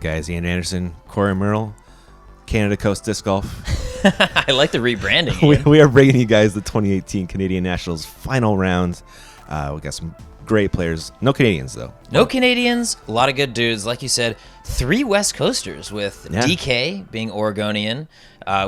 right, guys. Ian Anderson, Corey Merle, Canada Coast Disc Golf. I like the rebranding. we are bringing you guys the 2018 Canadian Nationals final round. We got some great players. No Canadians, though. No Canadians. A lot of good dudes. Like you said, 3 West Coasters with DK being Oregonian.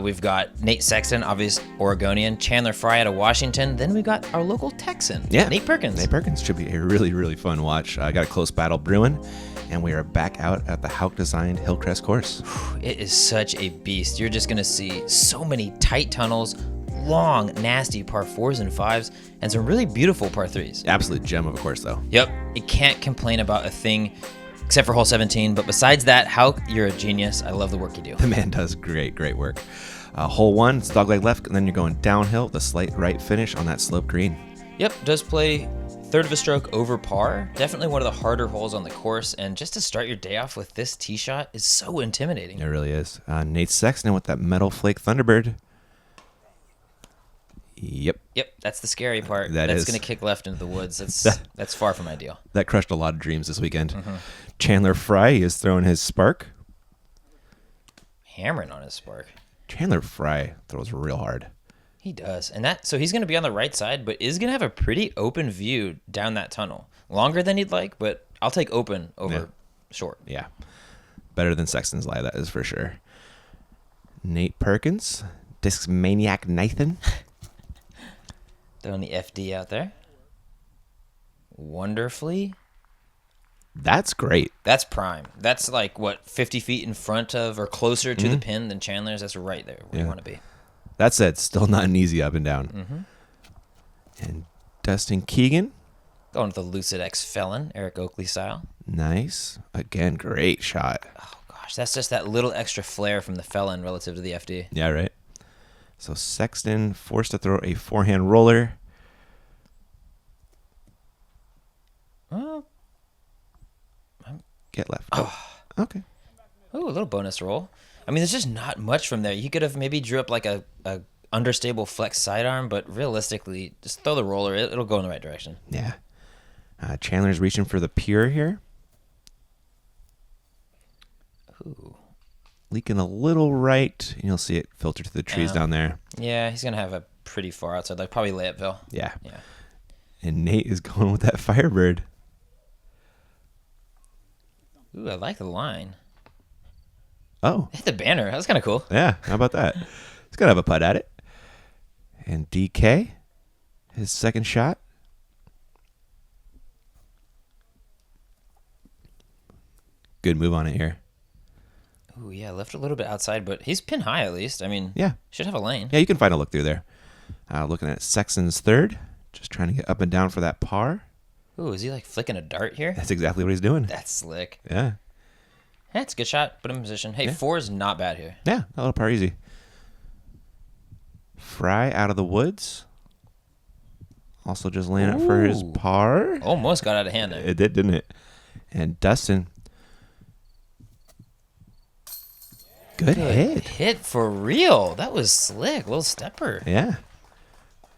We've got Nate Sexton, obvious Oregonian. Chandler Fry out of Washington. Then we've got our local Texan, Nate Perkins. Nate Perkins should be a really, really fun watch. I got a close battle brewing, and we are back out at the Hauk-designed Hillcrest course. It is such a beast. You're just going to see so many tight tunnels, long, nasty par 4s and 5s, and some really beautiful par 3s. Absolute gem of a course, though. Yep. You can't complain about a thing except for hole 17. But besides that, Hauk, you're a genius. I love the work you do. The man does great work. Hole 1, it's dogleg left, and then you're going downhill, the slight right finish on that slope green. Yep, does play third of a stroke over par. Definitely one of the harder holes on the course. And just to start your day off with this tee shot is so intimidating. It really is. Nate Sexton with that Metal Flake Thunderbird. Yep, that's the scary part. That's going to kick left into the woods. That's far from ideal. That crushed a lot of dreams this weekend. Chandler Fry is throwing his spark. Hammering on his spark. Chandler Fry throws real hard. He does. And so he's going to be on the right side, but is going to have a pretty open view down that tunnel. Longer than he'd like, but I'll take open over short. Yeah. Better than Sexton's lie, that is for sure. Nate Perkins. Discs Maniac Nathan. Throwing the FD out there. Wonderfully. That's great. That's prime. That's like, 50 feet in front of or closer to the pin than Chandler's? That's right there where you want to be. That said, still not an easy up and down. And Dustin Keegan. Going to the Lucid X Felon, Eric Oakley style. Nice. Again, great shot. Oh, gosh. That's just that little extra flair from the Felon relative to the FD. Yeah, right. So Sexton forced to throw a forehand roller. Oh. Get left. Oh. Okay. Oh, a little bonus roll. I mean, there's just not much from there. You could have maybe drew up like a understable flex sidearm, but realistically, just throw the roller. It'll go in the right direction. Yeah. Chandler's reaching for the pure here. Ooh. Leaking a little right, and you'll see it filter to the trees down there. Yeah, he's going to have a pretty far outside, like probably Layupville. Yeah. And Nate is going with that Firebird. Ooh, I like the line. Oh. Hit the banner. That's kind of cool. Yeah, how about that? He's going to have a putt at it. And DK, his second shot. Good move on it here. Ooh, yeah, left a little bit outside, but he's pin high at least. I mean, should have a lane. Yeah, you can find a look through there. Looking at Sexton's third, just trying to get up and down for that par. Ooh, is he like flicking a dart here? That's exactly what he's doing. That's slick. Yeah. That's a good shot. Put him in position. Hey, 4 is not bad here. Yeah, a little par easy. Fry out of the woods. Also just laying it for his par. Almost got out of hand there. It did, didn't it? And Dustin. Good hit. Hit for real. That was slick. Little stepper. Yeah.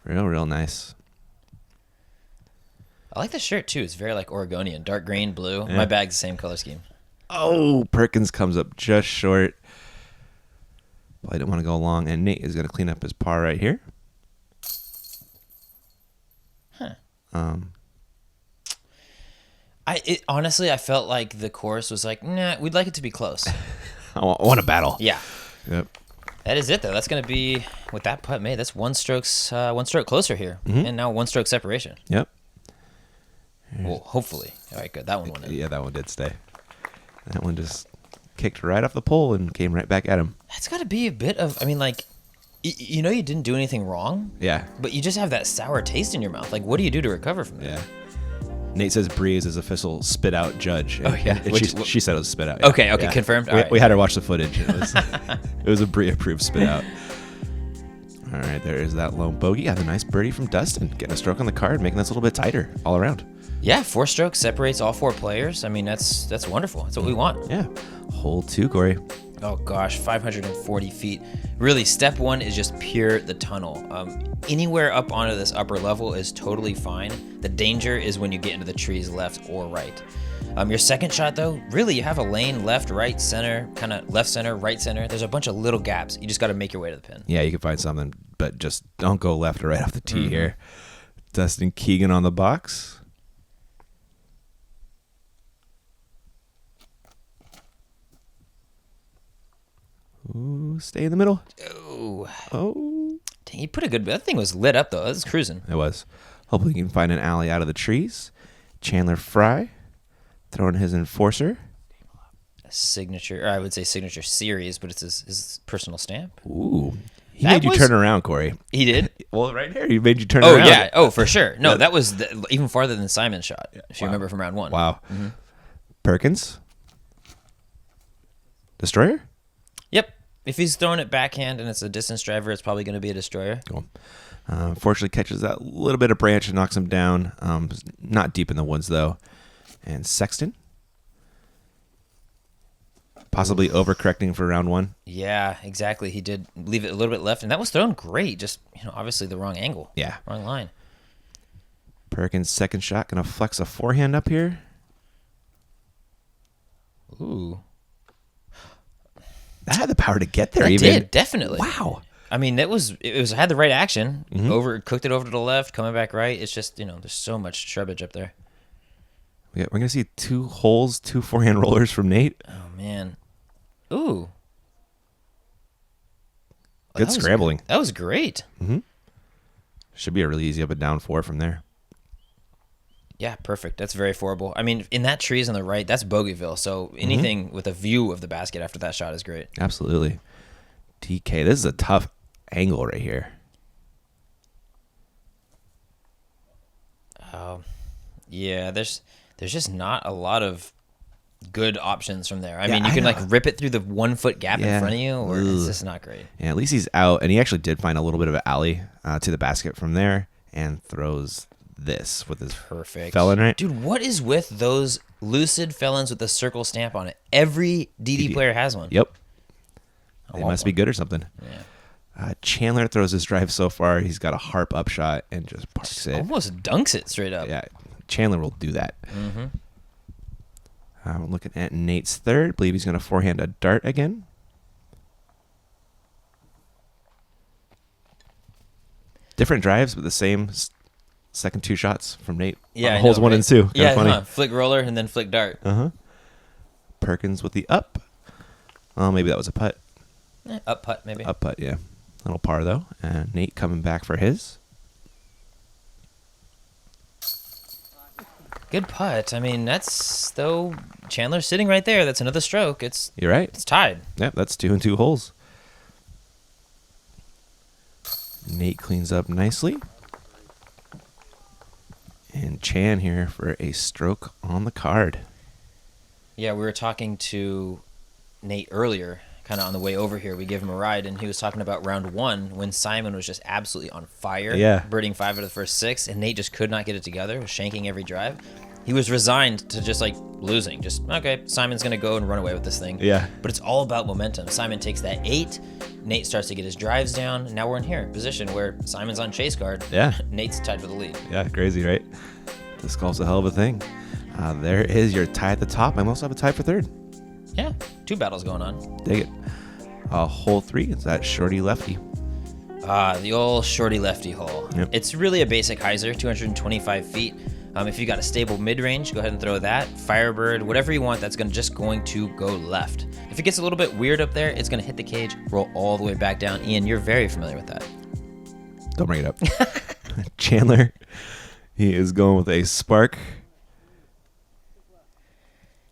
Real nice. I like the shirt too. It's very like Oregonian. Dark green, blue. My bag's the same color scheme. Oh, Perkins comes up just short. I didn't want to go long. And Nate is going to clean up his par right here. Honestly, I felt like the course was like, nah, we'd like it to be close. I want a battle. Yeah. Yep. That is it, though. That's going to be, with that putt made, that's one stroke closer here. And now 1 stroke separation. Yep. Well, hopefully. All right, good. That one went in. Yeah, that one did stay. That one just kicked right off the pole and came right back at him. That's got to be a bit of, I mean, like, you know you didn't do anything wrong. Yeah. But you just have that sour taste in your mouth. Like, what do you do to recover from that? Yeah. Nate says Bree is his official spit out judge. Oh, yeah. She said it was spit out. Okay, Yeah. confirmed. All right. We had her watch the footage. It was a Bree approved spit out. All right, there is that lone bogey. Yeah, the nice birdie from Dustin. Getting a stroke on the card, making this a little bit tighter all around. Yeah, 4 strokes separates all 4 players. I mean, that's wonderful. That's what we want. Yeah. Hole 2, Corey. Oh gosh, 540 feet. Really, step 1 is just pure the tunnel. Anywhere up onto this upper level is totally fine. The danger is when you get into the trees left or right. Your second shot, though, really, you have a lane, left, right, center, kind of left center, right center. There's a bunch of little gaps. You just got to make your way to the pin. Yeah, you can find something, but just don't go left or right off the tee here. Dustin Keegan on the box. Ooh, stay in the middle. Oh. Dang, he put a good... That thing was lit up, though. It was cruising. It was. Hopefully you can find an alley out of the trees. Chandler Fry throwing his enforcer. A signature, or I would say signature series, but it's his personal stamp. Ooh. He made you turn around, Corey. He did? Well, right here, he made you turn around. Oh, yeah. Oh, for sure. No, that was even farther than Simon's shot, if you remember from round one. Wow. Perkins. Destroyer? Yep. If he's throwing it backhand and it's a distance driver, it's probably going to be a destroyer. Cool. Fortunately, catches that little bit of branch and knocks him down. Not deep in the woods, though. And Sexton. Possibly overcorrecting for round one. Yeah, exactly. He did leave it a little bit left, and that was thrown great. Just, obviously the wrong angle. Yeah. Wrong line. Perkins' second shot. Going to flex a forehand up here. Ooh. That had the power to get there, It even. did, definitely. Wow. I mean, it had the right action. Cooked it over to the left, coming back right. It's just, there's so much shrubbage up there. We're going to see 2 holes, 2 forehand rollers from Nate. Oh, man. Ooh. Good scrambling. That was great. Should be a really easy up and down 4 from there. Yeah, perfect. That's very foreable. I mean, in that trees on the right, that's Bogeyville. So anything with a view of the basket after that shot is great. Absolutely. DK, this is a tough angle right here. Yeah, there's just not a lot of good options from there. I mean, you can like rip it through the 1 foot gap in front of you, or it's just not great. Yeah, at least he's out, and he actually did find a little bit of an alley to the basket from there, and throws this with his felon, right? Dude, what is with those lucid felons with the circle stamp on it? Every DD player has one. Yep. They must be good or something. Yeah. Chandler throws his drive so far. He's got a harp upshot and just parks it. Almost dunks it straight up. Yeah, Chandler will do that. Looking at Nate's third. Believe he's going to forehand a dart again. Different drives, but the same second 2 shots from Nate. Yeah, holes 1 and 2. Kind of funny. Flick roller and then flick dart. Perkins with the up. Oh, maybe that was a putt. Up putt, maybe. Up putt, yeah. Little par, though. And Nate coming back for his. Good putt. I mean, that's, though, Chandler's sitting right there. That's another stroke. You're right. It's tied. Yep, that's 2 and 2 holes. Nate cleans up nicely. And Chan here for a stroke on the card. Yeah, we were talking to Nate earlier, kind of on the way over here. We gave him a ride, and he was talking about round 1 when Simon was just absolutely on fire. Yeah. Birding 5 out of the first 6, and Nate just could not get it together, was shanking every drive. He was resigned to just, losing. Just, okay, Simon's going to go and run away with this thing. Yeah. But it's all about momentum. Simon takes that 8. Nate starts to get his drives down. And now we're in here, position where Simon's on chase card. Yeah. Nate's tied for the lead. Yeah, crazy, right? This golf's a hell of a thing. There is your tie at the top. I also have a tie for third. Yeah, 2 battles going on. Dig it. Hole 3 is that shorty lefty. The old shorty lefty hole. Yep. It's really a basic hyzer, 225 feet. If you got a stable mid-range, go ahead and throw that. Firebird, whatever you want, that's just going to go left. If it gets a little bit weird up there, it's going to hit the cage, roll all the way back down. Ian, you're very familiar with that. Don't bring it up. Chandler, he is going with a spark.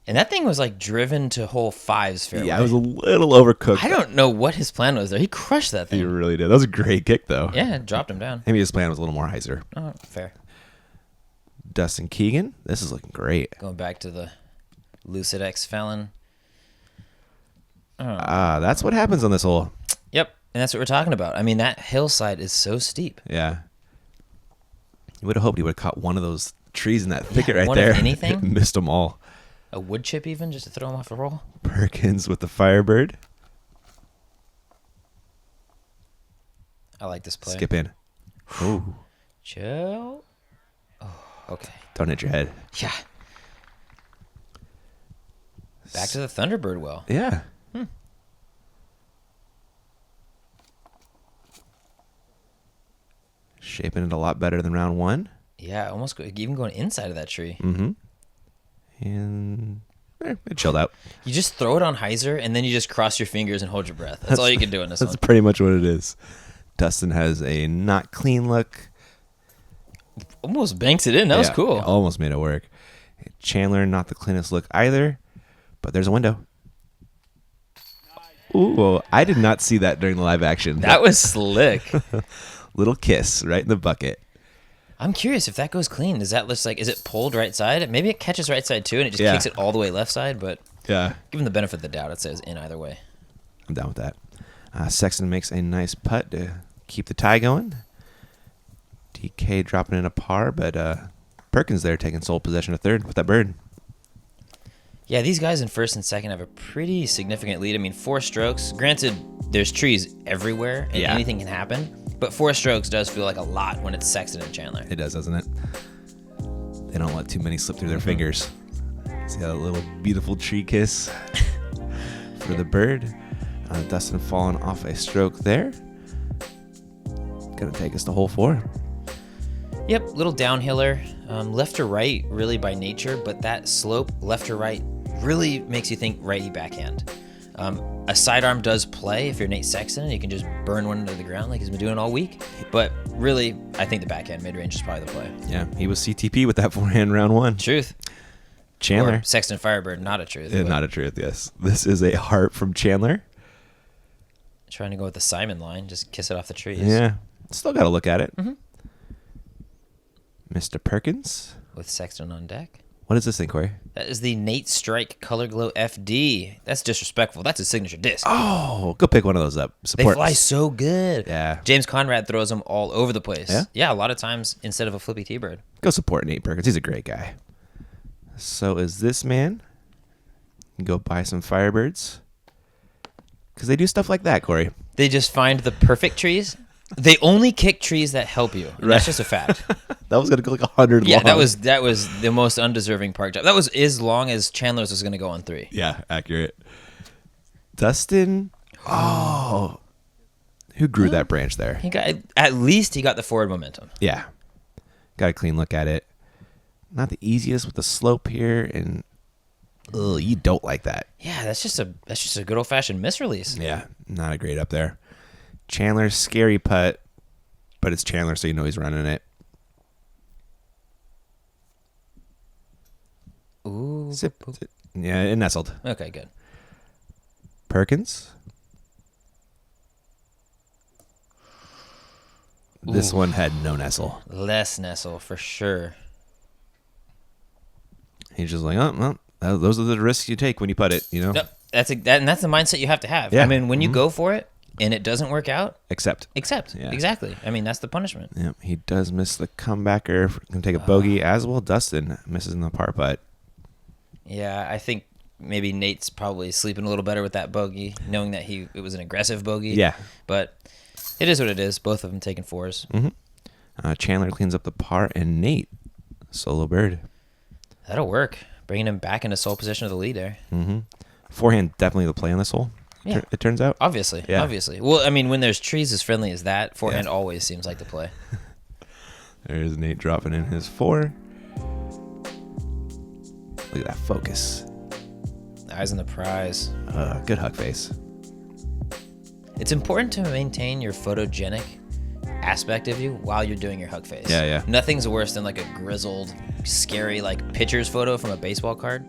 And that thing was driven to hole 5's fairway. Yeah, it was a little overcooked. I don't know what his plan was there. He crushed that thing. He really did. That was a great kick, though. Yeah, it dropped him down. Maybe his plan was a little more hyzer. Oh, fair. Dustin Keegan, this is looking great. Going back to the Lucid X Felon. That's what happens on this hole. Yep, and that's what we're talking about. I mean, that hillside is so steep. Yeah. You would have hoped he would have caught one of those trees in that thicket right one there. Of anything? Missed them all. A wood chip even, just to throw him off the roll? Perkins with the Firebird. I like this play. Skip in. Ooh. Chill. Oh, okay. Don't hit your head. Yeah. Back to the Thunderbird well. Yeah. Shaping it a lot better than round 1. Yeah, almost even going inside of that tree. Mm-hmm. And it chilled out. You just throw it on hyzer, and then you just cross your fingers and hold your breath. That's all you can do in this one. That's pretty much what it is. Dustin has a not clean look. Almost banks it in. That was cool. Almost made it work. Chandler, not the cleanest look either, but there's a window. Ooh, well, I did not see that during the live action. That was slick. Little kiss right in the bucket. I'm curious if that goes clean. Does that look like, is it pulled right side? Maybe it catches right side too, and it just kicks it all the way left side, but given the benefit of the doubt, it says in either way. I'm down with that. Sexton makes a nice putt to keep the tie going. DK dropping in a par, but Perkins there taking sole possession of third with that bird. Yeah, these guys in first and second have a pretty significant lead. I mean, 4 strokes. Granted, there's trees everywhere, and anything can happen. But 4 strokes does feel like a lot when it's Sexton and Chandler. It does, doesn't it? They don't let too many slip through their fingers. See that little beautiful tree kiss for the bird. Dustin falling off a stroke there. Gonna take us to hole 4. Yep, little downhiller. Left to right, really by nature, but that slope, left to right, really makes you think righty backhand. A sidearm does play if you're Nate Sexton, and you can just burn one into the ground like he's been doing all week. But really, I think the backhand mid-range is probably the play. Yeah, he was CTP with that forehand round 1. Truth. Chandler. Or Sexton Firebird, not a truth. Not a truth, yes. This is a heart from Chandler. Trying to go with the Simon line, just kiss it off the trees. Yeah, still got to look at it. Mr. Perkins. With Sexton on deck. What is this thing, Corey? That is the Nate Strike Color Glow FD. That's disrespectful. That's his signature disc. Oh, go pick one of those up. They fly so good. Yeah. James Conrad throws them all over the place. Yeah? Yeah, a lot of times instead of a flippy T-bird. Go support Nate Perkins. He's a great guy. So is this man. Go buy some Firebirds. Because they do stuff like that, Corey. They just find the perfect trees. They only kick trees that help you. Right. That's just a fact. That was going to go like 100 Yeah, long. that was the most undeserving park job. That was as long as Chandler's was going to go on 3. Yeah, accurate. Dustin. Oh. Who grew that branch there? At least he got the forward momentum. Yeah. Got a clean look at it. Not the easiest with the slope here, and you don't like that. Yeah, that's just a good old-fashioned misrelease. Yeah, not a great up there. Chandler's scary putt, but it's Chandler, so you know he's running it. Ooh. Zip. Yeah, it nestled. Okay, good. Perkins. This one had no nestle. Less nestle, for sure. He's just like, oh, well, those are the risks you take when you putt it, you know? No, that's the mindset you have to have. Yeah. I mean, when you go for it and it doesn't work out, Accept. Yeah. Exactly. I mean, that's the punishment. Yeah, he does miss the comebacker. Can take a bogey as well. Dustin misses in the par putt. Yeah, I think maybe Nate's probably sleeping a little better with that bogey, knowing that it was an aggressive bogey. Yeah. But it is what it is. Both of them taking 4s. Mm-hmm. Chandler cleans up the par, and Nate, solo bird. That'll work. Bringing him back into sole position of the lead there. Mm-hmm. Forehand definitely the play on this hole. Yeah. It turns out. Obviously. Well, I mean, when there's trees as friendly as that, forehand always seems like the play. There's Nate dropping in his 4. Look at that focus. Eyes on the prize. Good hug face. It's important to maintain your photogenic aspect of you while you're doing your hug face. Yeah. Nothing's worse than like a grizzled, scary like pitcher's photo from a baseball card.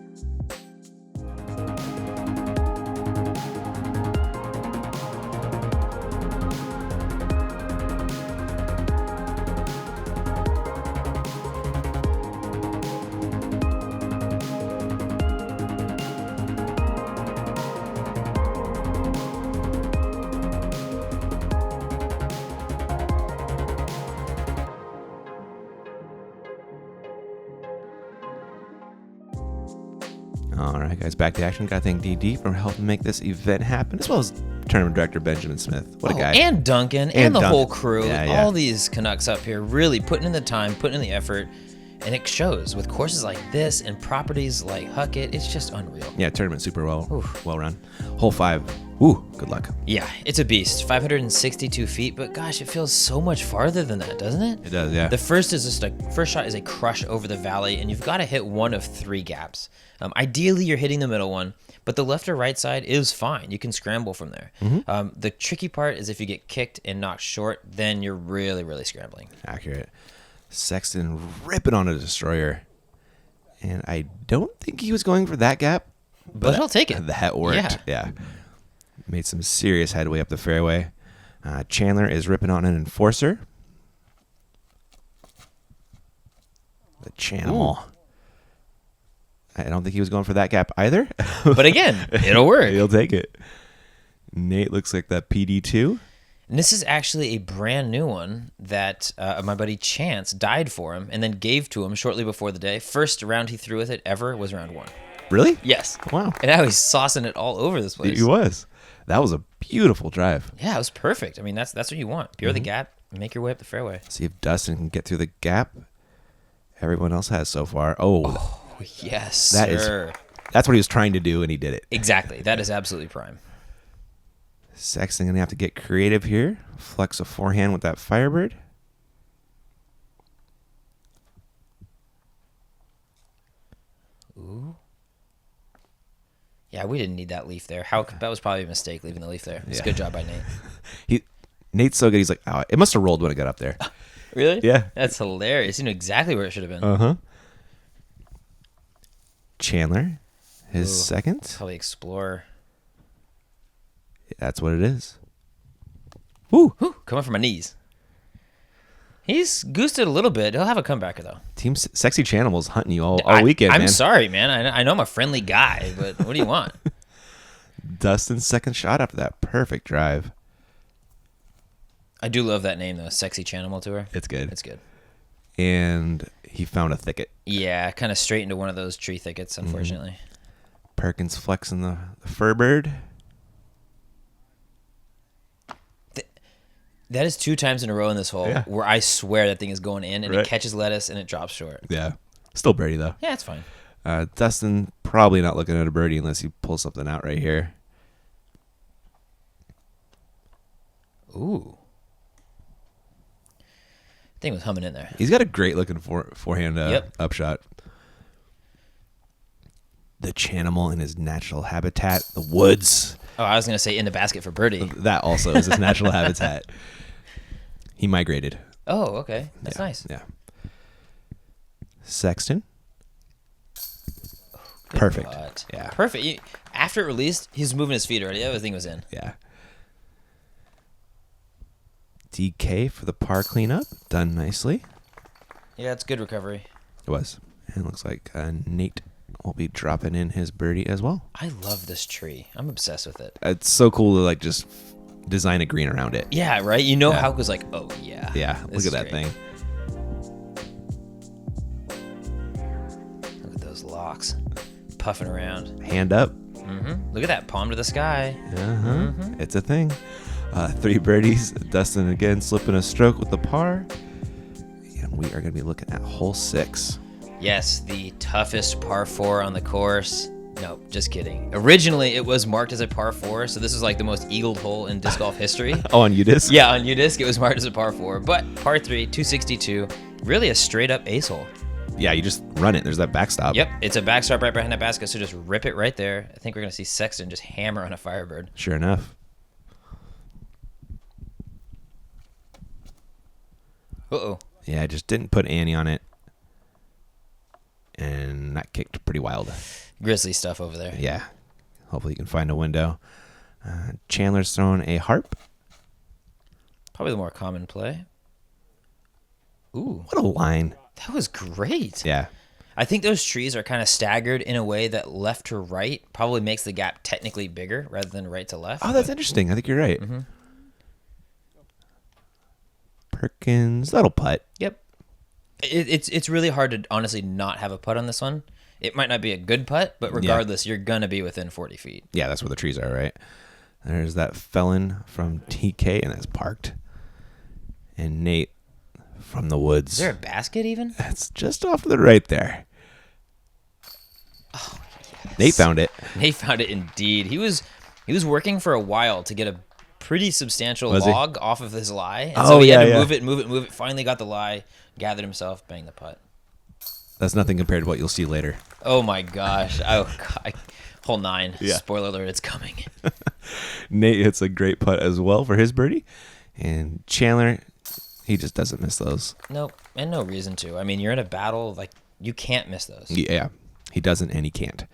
All right, guys, back to action. Got to thank DD for helping make this event happen, as well as tournament director Benjamin Smith. What a guy. And Duncan and the whole crew. Yeah. All these Canucks up here really putting in the time, putting in the effort. And it shows with courses like this and properties like Huckett. It's just unreal. Yeah, tournament super well run. Hole 5. Ooh, good luck. Yeah, it's a beast. 562 feet, but gosh, it feels so much farther than that, doesn't it? It does, yeah. The first shot is a crush over the valley, and you've got to hit one of 3 gaps. Ideally, you're hitting the middle one, but the left or right side is fine. You can scramble from there. The tricky part is if you get kicked and knocked short, then you're really, really scrambling. Accurate. Sexton ripping on a destroyer. And I don't think he was going for that gap. But he'll take it. That worked. Yeah. Made some serious headway up the fairway. Chandler is ripping on an enforcer. The Channel. I don't think he was going for that gap either. But again, it'll work. He'll take it. Nate looks like that PD2. And this is actually a brand new one that my buddy Chance died for him and then gave to him shortly before the day. First round he threw with it ever was round 1. Really? Yes. Wow. And now he's saucing it all over this place. He was. That was a beautiful drive. Yeah, it was perfect. I mean, that's what you want. Pure the gap, make your way up the fairway. See if Dustin can get through the gap. Everyone else has so far. Oh yes, sir. That's what he was trying to do, and he did it. Exactly. That is absolutely prime. Sexton going to have to get creative here. Flex a forehand with that Firebird. Ooh. Yeah, we didn't need that leaf there. That was probably a mistake leaving the leaf there. It's a good job by Nate. Nate's so good. He's like, oh, it must have rolled when it got up there. Really? Yeah. That's hilarious. You knew exactly where it should have been. Uh-huh. Chandler, his second. Probably Explorer. That's what it is. Woo! Coming from my knees. He's goosed it a little bit. He'll have a comebacker, though. Team Sexy Channel's hunting you all weekend, man. I'm sorry, man. I know I'm a friendly guy, but what do you want? Dustin's second shot after that perfect drive. I do love that name, though. Sexy Channel Tour. It's good. It's good. And he found a thicket. Yeah, kind of straight into one of those tree thickets, unfortunately. Perkins flexing the Furbird. That is 2 times in a row in this hole where I swear that thing is going in and it catches lettuce and it drops short. Yeah. Still birdie, though. Yeah, it's fine. Dustin probably not looking at a birdie unless he pulls something out right here. Ooh. Thing was humming in there. He's got a great looking forehand upshot. The Chanimal in his natural habitat, the woods. Oh, I was going to say in the basket for birdie. That also is his natural habitat. He migrated. Oh, okay. That's nice. Yeah. Sexton. Perfect. Putt. Yeah. Perfect. After it released, he's moving his feet already. Everything was in. Yeah. DK for the par cleanup. Done nicely. Yeah, it's good recovery. It was. And it looks like Nate will be dropping in his birdie as well. I love this tree. I'm obsessed with it. It's so cool to like just design a green around it. Yeah, right? You know how it was like, oh, yeah. Yeah, look at that thing. Look at those locks puffing around. Hand up. Look at that palm to the sky. It's a thing. 3 birdies. Dustin again slipping a stroke with the par. And we are going to be looking at hole 6. Yes, the toughest par 4 on the course. No, just kidding. Originally, it was marked as a par 4, so this is like the most eagled hole in disc golf history. Oh, on UDisc? Yeah, on UDisc, it was marked as a par 4. But par 3, 262, really a straight-up ace hole. Yeah, you just run it. There's that backstop. Yep, it's a backstop right behind that basket, so just rip it right there. I think we're going to see Sexton just hammer on a Firebird. Sure enough. Uh-oh. Yeah, I just didn't put Annie on it. And that kicked pretty wild. Grizzly stuff over there. Yeah. Hopefully you can find a window. Chandler's throwing a harp. Probably the more common play. Ooh. What a line. That was great. Yeah. I think those trees are kind of staggered in a way that left to right probably makes the gap technically bigger rather than right to left. Oh, that's interesting. I think you're right. Perkins, that'll putt. Yep. It's really hard to honestly not have a putt on this one. It might not be a good putt, but regardless, you're going to be within 40 feet. Yeah, that's where the trees are, right? There's that felon from TK, and that's parked. And Nate from the woods. Is there a basket even? It's just off to the right there. Oh, yes. Nate found it. Nate found it indeed. He was working for a while to get a pretty substantial Was he? log off of his lie. And Oh, so he had to yeah. move it. Finally got the lie, gathered himself, banged the putt. That's nothing compared to what you'll see later. Oh my gosh. Oh God. Hole 9. Yeah. Spoiler alert, it's coming. Nate hits a great putt as well for his birdie. And Chandler, he just doesn't miss those. Nope. And no reason to. I mean, you're in a battle. Like, you can't miss those. Yeah, he doesn't and he can't.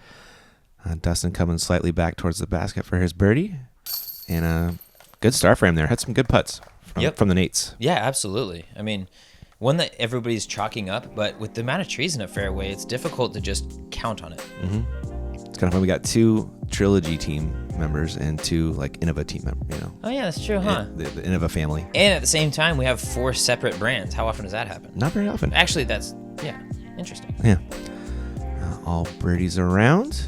Dustin coming slightly back towards the basket for his birdie. And a good start for him there. Had some good putts from the Nates. Yeah, absolutely. I mean, one that everybody's chalking up, but with the amount of trees in a fairway, it's difficult to just count on it. Mm-hmm. It's kind of fun. We got 2 Trilogy team members and 2 like Innova team members. Oh yeah, that's true, huh? The Innova family. And at the same time, we have 4 separate brands. How often does that happen? Not very often. Actually, that's interesting. Yeah. All birdies around.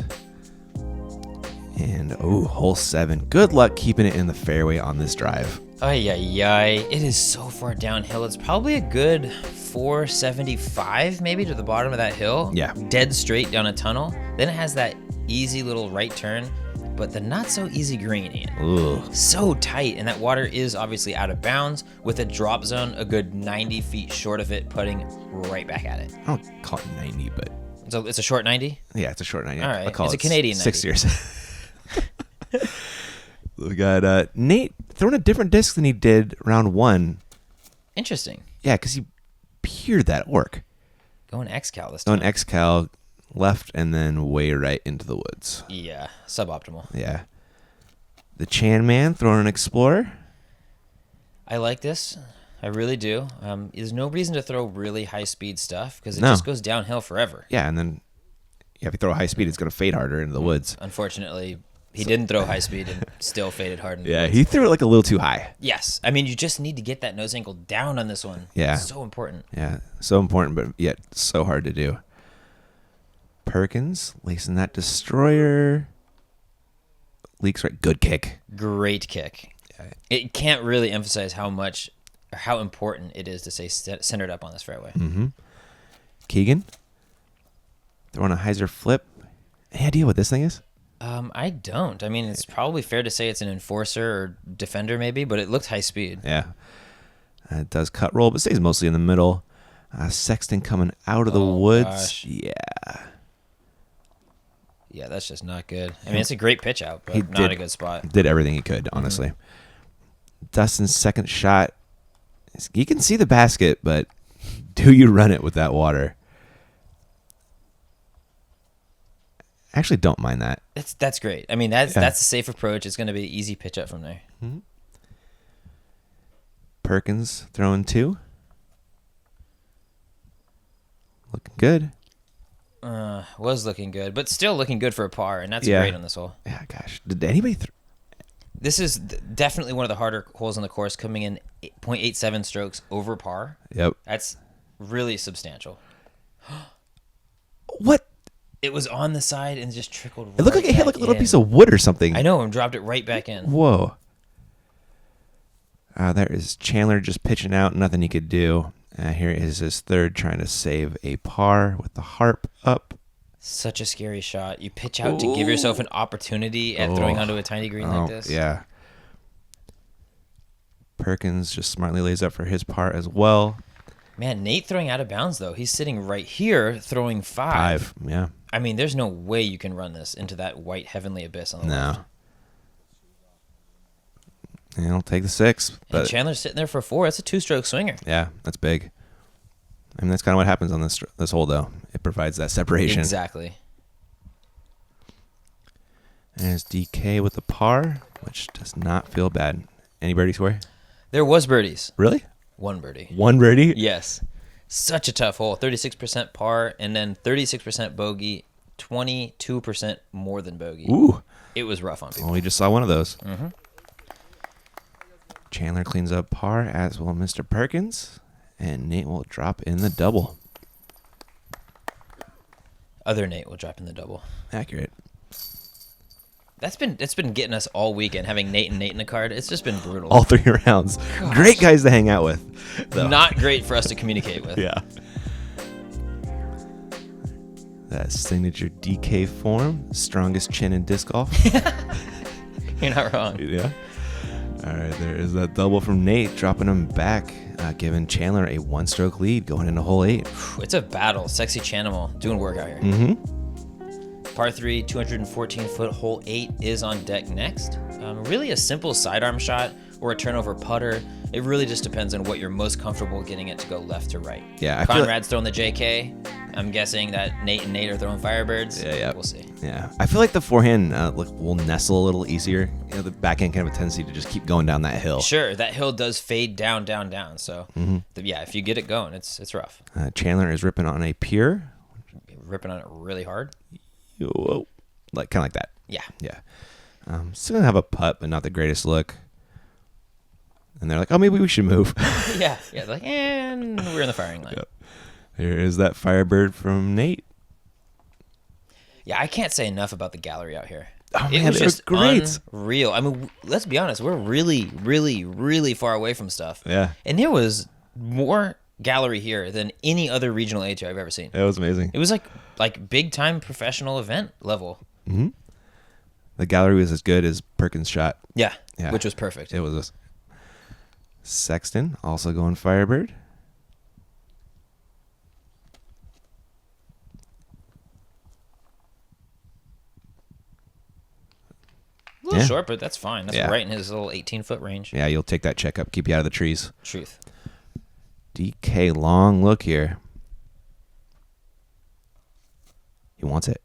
And hole 7. Good luck keeping it in the fairway on this drive. Ay. It is so far downhill. It's probably a good 475 maybe to the bottom of that hill. Yeah. Dead straight down a tunnel. Then it has that easy little right turn, but the not so easy green, Ian. Ooh. So tight, and that water is obviously out of bounds with a drop zone a good 90 feet short of it, putting right back at it. I don't call it 90, but... So it's a short 90? Yeah, it's a short 90. All right. I'll call It's it a Canadian 6 90. years. We got Nate throwing a different disc than he did round 1. Interesting. Yeah, because he peered that orc. Going X-Cal this time. On X-Cal, left and then way right into the woods. Yeah, suboptimal. Yeah. The Chan man throwing an Explorer. I like this. I really do. There's no reason to throw really high-speed stuff because it No. just goes downhill forever. Yeah, and then if you throw a high speed, it's going to fade harder into the woods. Unfortunately, he didn't throw high speed and still faded hard. In the Yeah, woods. he threw it like a little too high. Yes. I mean, you just need to get that nose angle down on this one. Yeah. It's so important. Yeah, so important, but yet so hard to do. Perkins lacing that destroyer. Leaks right. Good kick. Great kick. It can't really emphasize how much or how important it is to stay centered up on this fairway. Mm-hmm. Keegan throwing a hyzer flip. Any idea what this thing is? I don't. I mean, it's probably fair to say it's an enforcer or defender maybe, but it looks high speed. Yeah. It does cut roll, but stays mostly in the middle. Sexton coming out of the woods. Gosh. Yeah. Yeah, that's just not good. I mean, it's a great pitch out, but He not did- a good spot. Did everything he could, honestly. Dustin's second shot. You can see the basket, but do you run it with that water? Actually, don't mind that. That's great. I mean, that's a safe approach. It's going to be an easy pitch up from there. Mm-hmm. Perkins throwing 2. Looking good. Was looking good, but still looking good for a par, and that's Yeah. great on this hole. Yeah, gosh. Did anybody... This is definitely one of the harder holes on the course, coming in 0.87 strokes over par. Yep. That's really substantial. What? It was on the side and just trickled. It looked like it hit like a little piece of wood or something. I know, and dropped it right back in. Whoa. There is Chandler just pitching out. Nothing he could do. Here is his third trying to save a par with the harp up. Such a scary shot. You pitch out to give yourself an opportunity at throwing onto a tiny green like this. Yeah. Perkins just smartly lays up for his par as well. Man, Nate throwing out of bounds, though. He's sitting right here throwing 5. Yeah. I mean, there's no way you can run this into that white heavenly abyss on the left. And he'll take the 6. But And Chandler's sitting there for 4. That's a 2-stroke swinger. yeah, that's big. I mean, that's kind of what happens on this hole, though. It provides that separation. Exactly. And it's DK with the par, which does not feel bad. Any birdies for you? There was birdies. Really? 1 birdie. 1 birdie? Yes. Such a tough hole. 36% par, and then 36% bogey, 22% more than bogey. Ooh. It was rough on people. Well, we just saw one of those. Mm-hmm. Chandler cleans up par, as will Mr. Perkins. And Nate will drop in the double. Other Nate will drop in the double. Accurate. It's been getting us all weekend, having Nate and Nate in the card. It's just been brutal. All 3 rounds. Gosh. Great guys to hang out with, though. Not great for us to communicate with. Yeah. That signature DK form, strongest chin in disc golf. You're not wrong. Yeah. All right, there is that double from Nate, dropping him back, giving Chandler a 1-stroke lead going into hole 8. It's a battle. Sexy Chanimal doing work out here. Mm-hmm. Par 3, 214-foot hole 8 is on deck next. Really a simple sidearm shot or a turnover putter. It really just depends on what you're most comfortable getting it to go left to right. Yeah, I feel Conrad's throwing the JK. I'm guessing that Nate and Nate are throwing Firebirds. Yeah. We'll see. Yeah, I feel like the forehand will nestle a little easier. You know, the backhand can have a tendency to just keep going down that hill. Sure, that hill does fade down. So, yeah, if you get it going, it's rough. Chandler is ripping on a pure. Ripping on it really hard. Whoa. Kind of like that. Yeah. Yeah. Still gonna have a putt, but not the greatest look. And they're like, oh, maybe we should move. yeah, and we're in the firing line. Yep. Here is that Firebird from Nate. Yeah, I can't say enough about the gallery out here. Oh, It man, was it was just great. unreal. I mean, let's be honest. We're really, really, really far away from stuff. Yeah. And there was more gallery here than any other regional A2 I've ever seen. It was amazing. It was like big time professional event level. Mm-hmm. The gallery was as good as Perkins' shot. Yeah, Yeah. which was perfect. It was. Sexton also going Firebird. A little short, but that's fine. That's right in his little 18-foot range. Yeah, you'll take that checkup, keep you out of the trees. Truth. DK, long look here. He wants it.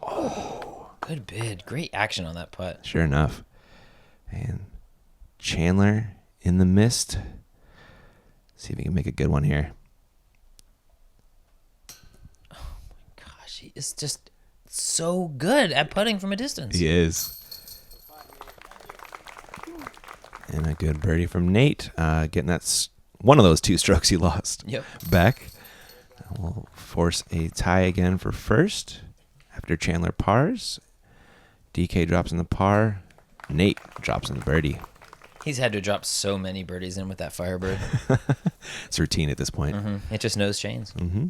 Oh, good bid. Great action on that putt. Sure enough. And Chandler in the mist. See if he can make a good one here. Oh my gosh, he is just so good at putting from a distance. He is. And a good birdie from Nate. Getting that one of those 2 strokes he lost. Yep. Back. We'll force a tie again for first. After Chandler pars. DK drops in the par. Nate drops in the birdie. He's had to drop so many birdies in with that Firebird. It's routine at this point. Mm-hmm. It just knows chains. Mm-hmm.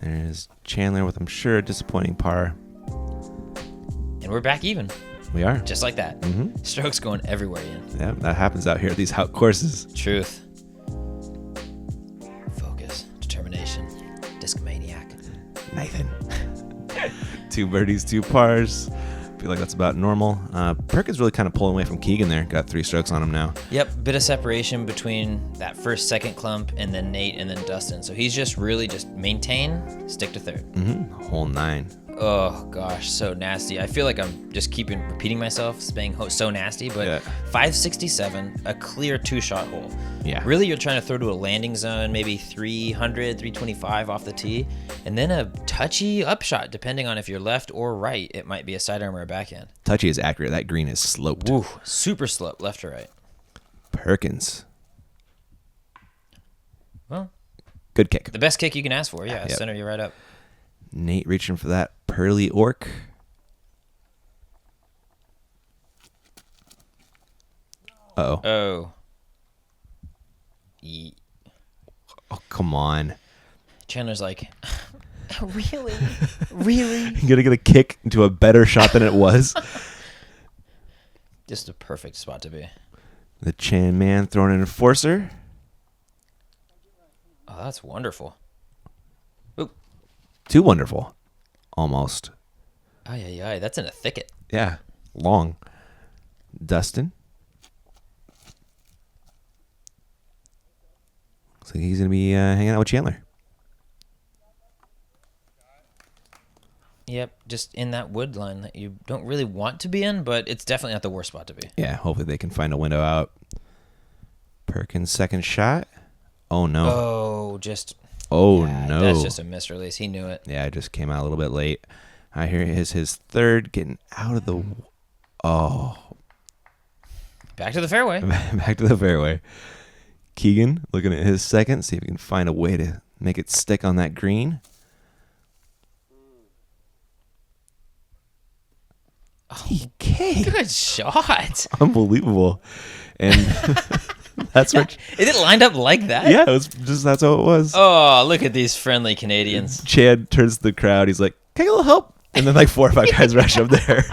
There's Chandler with, I'm sure, a disappointing par. And we're back even. We are. Just like that. Mm-hmm. Strokes going everywhere, Ian. Yeah, that happens out here at these out courses. Truth. Focus. Determination. Disc maniac. Nathan. 2 birdies, 2 pars. Feel like that's about normal. Perkins really kind of pulling away from Keegan there. Got 3 strokes on him now. Yep, bit of separation between that first, second clump, and then Nate, and then Dustin. So he's just really just maintain, stick to third. Mm-hmm. Hole 9. Oh gosh, so nasty. I feel like I'm just keeping repeating myself, saying so nasty, but Yeah. 567, a clear 2-shot hole. Yeah. Really, you're trying to throw to a landing zone, maybe 300, 325 off the tee, and then a touchy upshot, depending on if you're left or right. It might be a sidearm or a backhand. Touchy is accurate. That green is sloped. Woo, super slope, left to right. Perkins. Well, Good kick. the best kick you can ask for, yeah. Yep. Center you right up. Nate reaching for that pearly orc. Uh-oh. Oh. Oh, come on. Chandler's like, really? Really? You're going to get a kick into a better shot than it was. Just a perfect spot to be. The Chan man throwing an enforcer. Oh, that's wonderful. Too wonderful. Almost. Ay, that's in a thicket. Yeah. Long. Dustin. Looks like he's going to be hanging out with Chandler. Yep, just in that wood line that you don't really want to be in, but it's definitely not the worst spot to be. Yeah, hopefully they can find a window out. Perkins' second shot. Oh, no. Oh, just... Oh, yeah, no. That's just a misrelease. He knew it. Yeah, it just came out a little bit late. I hear his third getting out of the... Oh. Back to the fairway. Back to the fairway. Keegan looking at his second, see if he can find a way to make it stick on that green. DK. Good shot. Unbelievable. And that's what. Is it lined up like that? Yeah, it was just that's how it was. Oh, look at these friendly Canadians. Chad turns to the crowd. He's like, "Can I get a little help?" And then like 4 or 5 guys rush up there.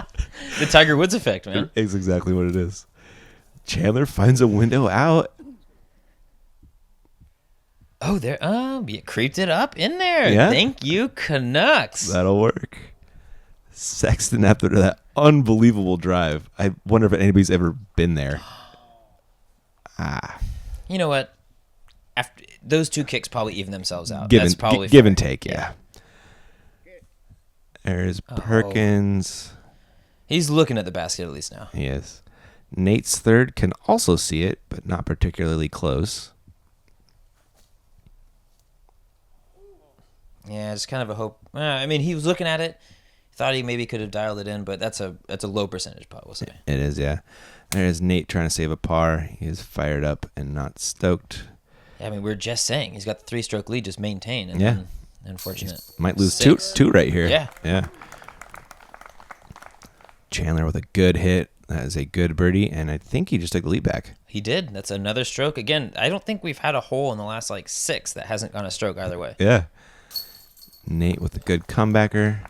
The Tiger Woods effect, man. It's exactly what it is. Chandler finds a window out. Oh, there. You creeped it up in there. Yeah. Thank you, Canucks. That'll work. Sexton after that unbelievable drive. I wonder if anybody's ever been there. You know what? After those 2 kicks probably even themselves out. Give That's and, probably give fair. and take, yeah. There's Perkins. He's looking at the basket at least now. He is. Nate's third can also see it, but not particularly close. Yeah, just kind of a hope. I mean, he was looking at it. Thought he maybe could have dialed it in, but that's a low percentage putt, we'll say. It is, yeah. There's Nate trying to save a par. He is fired up and not stoked. Yeah, I mean, we were just saying he's got the 3-stroke lead, just maintain. And Yeah. then, unfortunate. Might lose 6. two right here. Yeah. Yeah. Chandler with a good hit. That is a good birdie, and I think he just took the lead back. He did. That's another stroke. Again, I don't think we've had a hole in the last 6 that hasn't gone a stroke either way. Yeah. Nate with a good comebacker.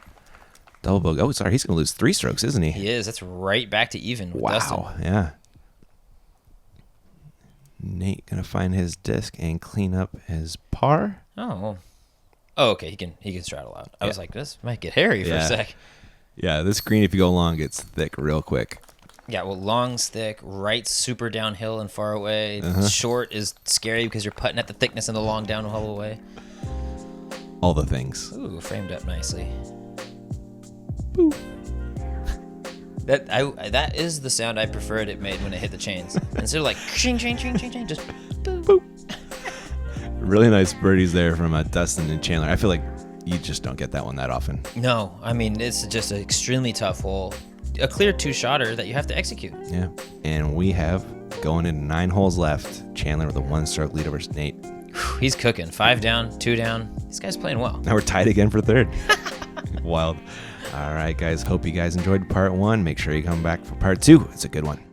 Double bogey. Oh, sorry. He's going to lose 3 strokes, isn't he? He is. That's right back to even with Dustin. Wow. Yeah. Nate going to find his disc and clean up his par. Oh, well. Oh, okay. He can straddle out. I was like, this might get hairy for a sec. Yeah, this green, if you go long, gets thick real quick. Yeah, well, long's thick, right's super downhill and far away. Short is scary because you're putting at the thickness and the long downhill away. All the things. Ooh, framed up nicely. Boop. That is the sound I preferred it made when it hit the chains. Instead of like ching ching ching ching ching, just boop. Really nice birdies there from Dustin and Chandler. I feel like you just don't get that one that often. No, I mean it's just an extremely tough hole, a clear 2-shotter that you have to execute. Yeah, and we have going into 9 holes left. Chandler with a 1-stroke lead over Nate. He's cooking. 5 down, 2 down. This guy's playing well. Now we're tied again for third. Wild. All right, guys. Hope you guys enjoyed part 1. Make sure you come back for part 2. It's a good one.